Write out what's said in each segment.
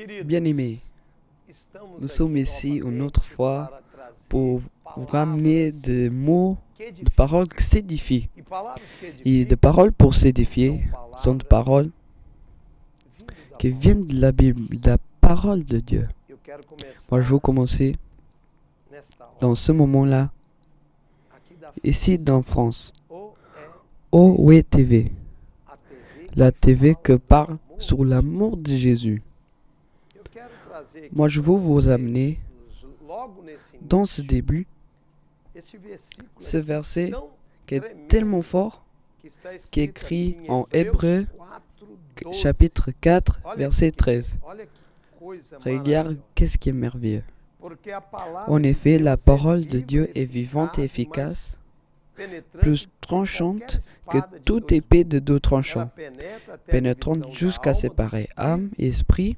Bien-aimés, nous sommes ici une autre fois pour vous ramener des mots, des paroles qui s'édifient. Et des paroles pour s'édifier sont des paroles qui viennent de la Bible, de la parole de Dieu. Moi, je veux commencer dans ce moment-là, ici dans France, OE TV, la TV qui parle sur l'amour de Jésus. Moi, je veux vous amener dans ce début, ce verset qui est tellement fort, qui est écrit en Hébreu, chapitre 4, verset 13. Regarde, qu'est-ce qui est merveilleux. En effet, la parole de Dieu est vivante et efficace, plus tranchante que toute épée de deux tranchants, pénétrante jusqu'à séparer âme et esprit,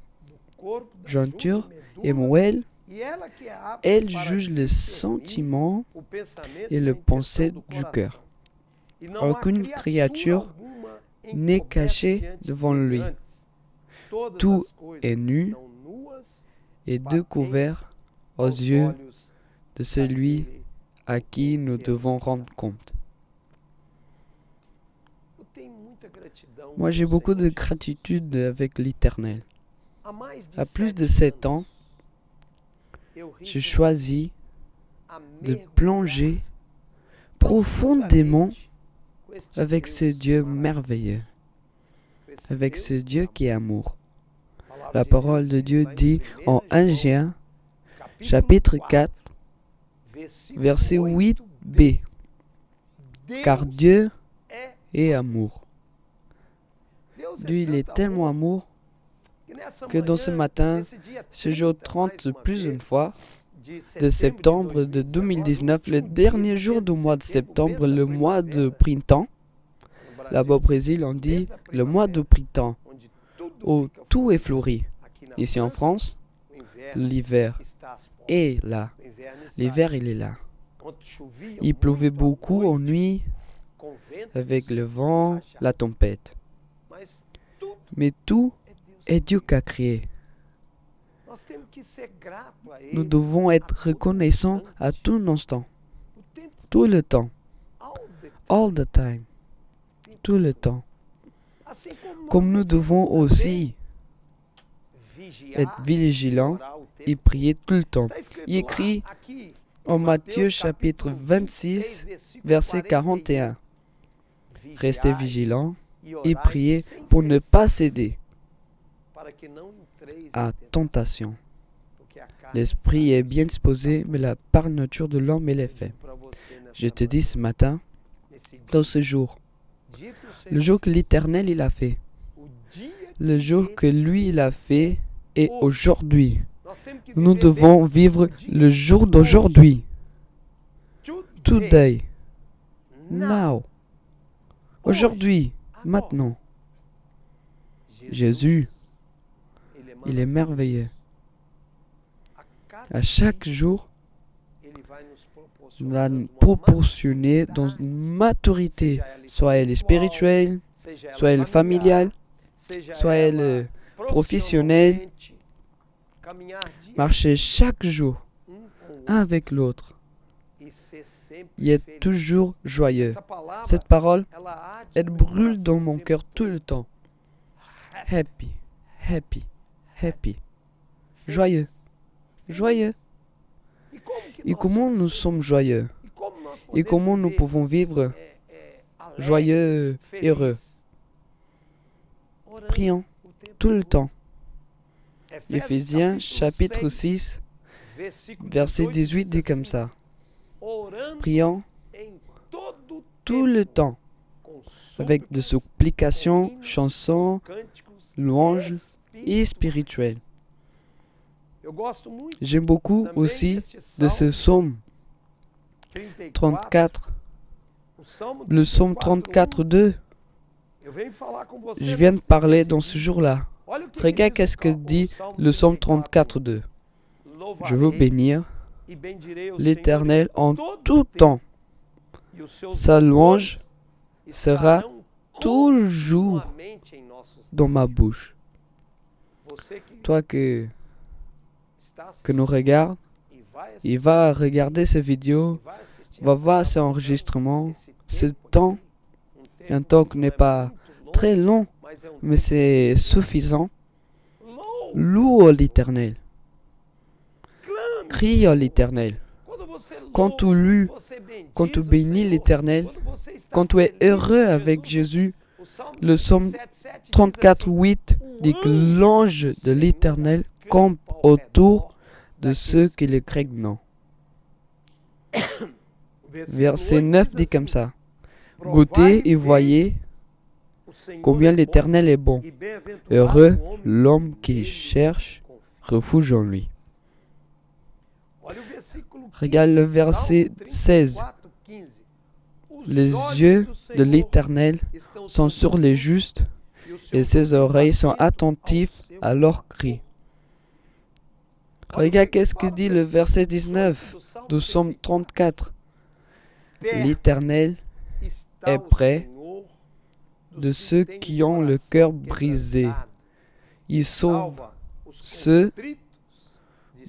jointure et moelle. Elle juge les sentiments et les pensées du cœur. Aucune créature n'est cachée devant lui. Tout est nu et découvert aux yeux de celui à qui nous devons rendre compte. Moi, j'ai beaucoup de gratitude avec l'Éternel. À plus de 7 ans, j'ai choisi de plonger profondément avec ce Dieu merveilleux, avec ce Dieu qui est amour. La parole de Dieu dit en 1 Jean, chapitre 4, verset 8b, car Dieu est amour. Dieu, il est tellement amour que dans ce matin, ce jour 30 plus une fois, de septembre de 2019, le dernier jour du mois de septembre, le mois de printemps, là-bas au Brésil, on dit le mois de printemps, où tout est fleuri. Ici en France, l'hiver est là. L'hiver, il est là. Il pleuvait beaucoup en nuit, avec le vent, la tempête. Mais tout est Dieu qui a créé. Nous devons être reconnaissants à tout instant, tout le temps, all the time, tout le temps. Comme nous devons aussi être vigilants et prier tout le temps. Il est écrit en Matthieu chapitre 26, verset 41. Restez vigilants et priez pour ne pas céder à tentation. L'esprit est bien disposé, mais la part nature de l'homme est faible. Je te dis ce matin, dans ce jour, le jour que l'Éternel il a fait, le jour que lui il a fait est aujourd'hui. Nous devons vivre le jour d'aujourd'hui. Today. Now. Aujourd'hui. Maintenant. Jésus, il est merveilleux. À chaque jour, il va nous proportionner dans une maturité, soit elle est spirituelle, soit elle est familiale, soit elle est professionnelle. Marcher chaque jour, un avec l'autre. Il est toujours joyeux. Cette parole, elle brûle dans mon cœur tout le temps. Happy, happy, happy. Joyeux, joyeux. Et comment nous sommes joyeux? Et comment nous pouvons vivre joyeux, heureux? Prions tout le temps. Éphésiens chapitre 6, verset 18 dit comme ça. Prions tout le temps avec des supplications, chansons, louanges et spirituelles. J'aime beaucoup aussi de ce psaume 34, le psaume 34, 2. Je viens de parler dans ce jour-là. Regarde qu'est-ce que dit le psaume 34, 2. Je veux bénir l'Éternel en tout temps. Sa louange sera toujours dans ma bouche. Toi que nous regarde, il va regarder ces vidéos, va voir ces enregistrements. Ce temps, un temps qui n'est pas très long, mais c'est suffisant. Loue à l'Éternel. Crie à l'Éternel. Quand tu loues, quand tu bénis l'Éternel, quand tu es heureux avec Jésus, le psaume 34:8 dit que l'ange de l'Éternel campe autour de ceux qui le craignent. Verset 9 dit comme ça. Goûtez et voyez combien l'Éternel est bon. Heureux l'homme qui cherche refuge en lui. Regarde le verset 16. Les yeux de l'Éternel sont sur les justes et ses oreilles sont attentives à leurs cris. Regarde qu'est-ce que dit le verset 19 du psaume 34. L'Éternel est près de ceux qui ont le cœur brisé. Il sauve ceux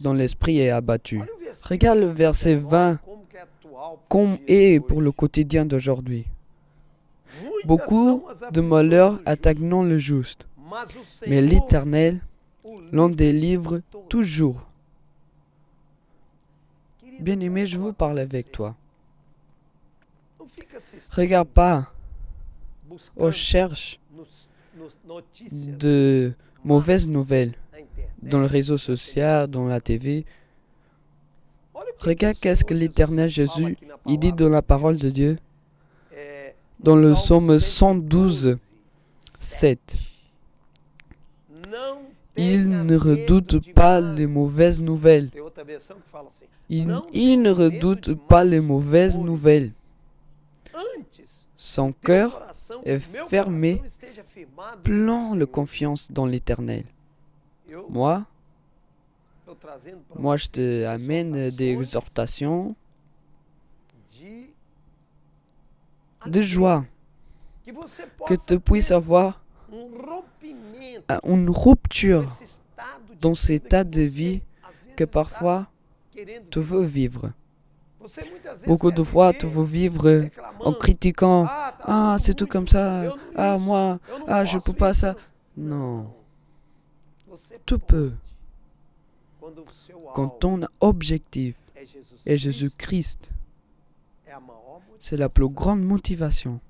dont l'esprit est abattu. Regarde le verset 20. Comme est pour le quotidien d'aujourd'hui. Beaucoup de malheurs attaquent non le juste, mais l'Éternel l'en délivre toujours. Bien-aimé, je vous parle avec toi. Regarde pas, on cherche de mauvaises nouvelles dans le réseau social, dans la TV. Regarde qu'est-ce que l'Éternel Jésus, il dit dans la parole de Dieu, dans le psaume 112, 7. Il ne redoute pas les mauvaises nouvelles. Il ne redoute pas les mauvaises nouvelles. Son cœur est fermé, plein de confiance dans l'Éternel. Moi, je te amène des exhortations de joie, que tu puisses avoir une rupture dans cet état de vie que parfois tu veux vivre. Beaucoup de fois, tu veux vivre en critiquant. Ah, c'est tout comme ça. Ah, moi, je peux pas ça. Non. Tu peux. Quand ton objectif est Jésus-Christ, c'est la plus grande motivation.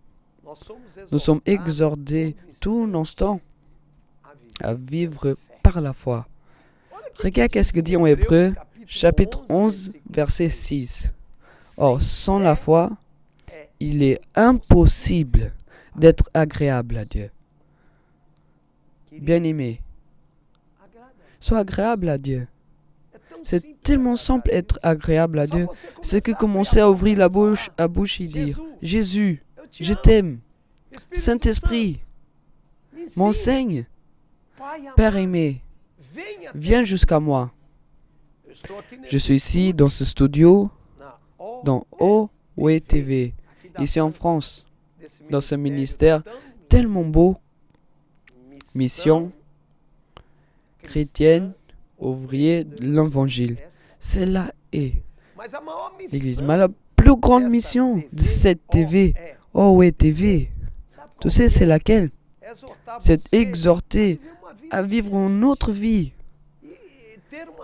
Nous sommes exhortés tout l'instant à vivre par la foi. Regarde qu'est-ce que dit en Hébreu, chapitre 11, verset 6. Or, sans la foi, il est impossible d'être agréable à Dieu. Bien-aimé, sois agréable à Dieu. C'est tellement simple d'être agréable à Dieu. C'est que commencer à ouvrir la bouche et dire, Jésus, je t'aime. Saint-Esprit, m'enseigne. Père aimé, viens jusqu'à moi. Je suis ici dans ce studio, dans OE TV, ici en France, dans ce ministère tellement beau, mission chrétienne, ouvrier de l'évangile. Cela est l'Église. Mais la plus grande mission de cette TV, OE TV, tu sais c'est laquelle? C'est exhorter à vivre une autre vie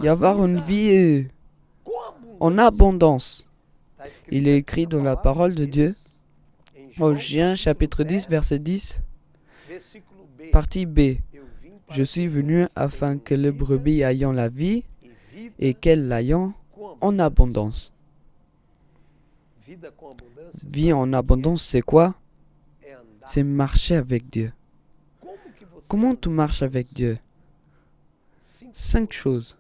et avoir une vie en abondance. Il est écrit dans la parole de Dieu, en Jean chapitre 10, verset 10, partie B. Je suis venu afin que les brebis ayant la vie et qu'elles l'ayant en abondance. Vie en abondance, c'est quoi? C'est marcher avec Dieu. Comment tu marches avec Dieu? 5 choses.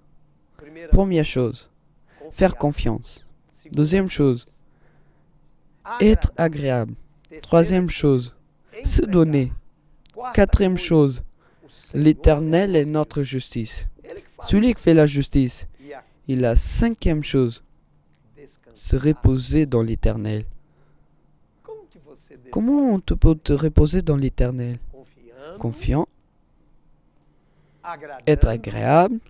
Première chose, faire confiance. Deuxième chose, être agréable. Troisième chose, se donner. Quatrième chose, l'Éternel est notre justice. Celui qui fait la justice. Et la 5e chose, se reposer dans l'Éternel. Comment tu peux te reposer dans l'Éternel? Confiant, être agréable,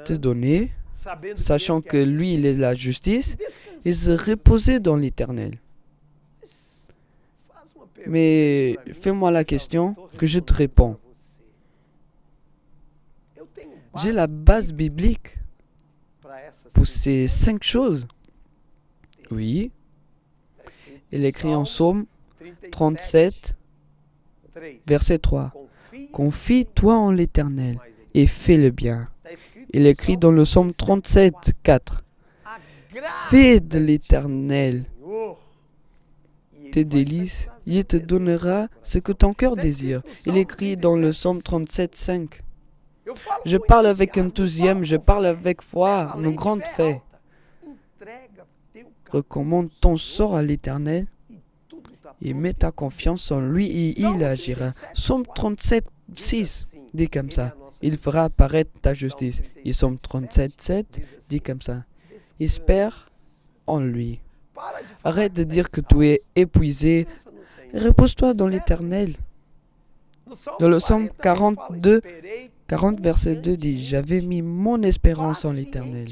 te donner, sachant que lui, il est la justice, et se reposer dans l'Éternel. Mais fais-moi la question que je te réponds. J'ai la base biblique pour ces 5 choses. Oui, il est écrit en Psaume 37, verset 3. Confie-toi en l'Éternel et fais le bien. Il est écrit dans le Psaume 37, 4. Fais de l'Éternel tes délices, il te donnera ce que ton cœur désire. Il est écrit dans le Psaume 37, 5. Je parle avec enthousiasme, je parle avec foi, nos grandes faits. Recommande ton sort à l'Éternel et mets ta confiance en lui et il agira. Psaume 37, 6 dit comme ça. Il fera apparaître ta justice. Et Psaume 37, 7 dit comme ça. Espère en lui. Arrête de dire que tu es épuisé. Repose-toi dans l'Éternel. Dans le Psaume 40, verset 2 dit, j'avais mis mon espérance en l'Éternel.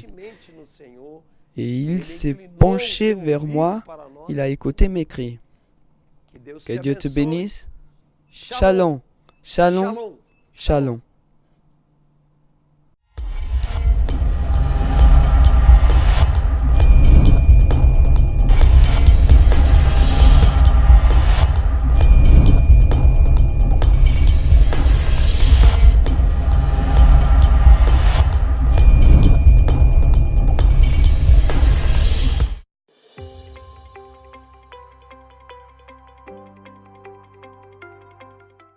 Et il s'est penché vers moi, il a écouté mes cris. Que Dieu te bénisse. Shalom, shalom, shalom.